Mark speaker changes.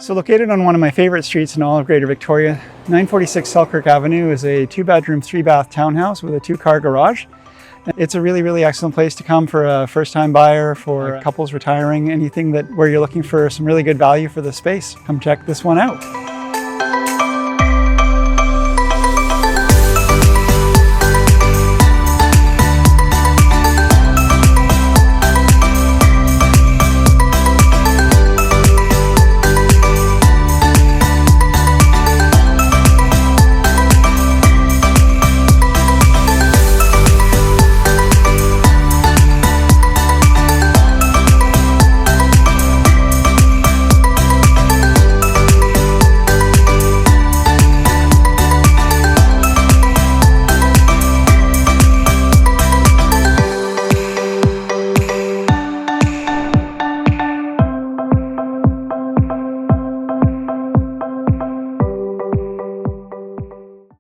Speaker 1: So located on one of my favorite streets in all of Greater Victoria, 946 Selkirk Avenue is a 2-bedroom, 3-bath townhouse with a 2-car garage. It's a really excellent place to come for a first-time buyer, for couples retiring, anything where you're looking for some really good value for the space. Come check this one out.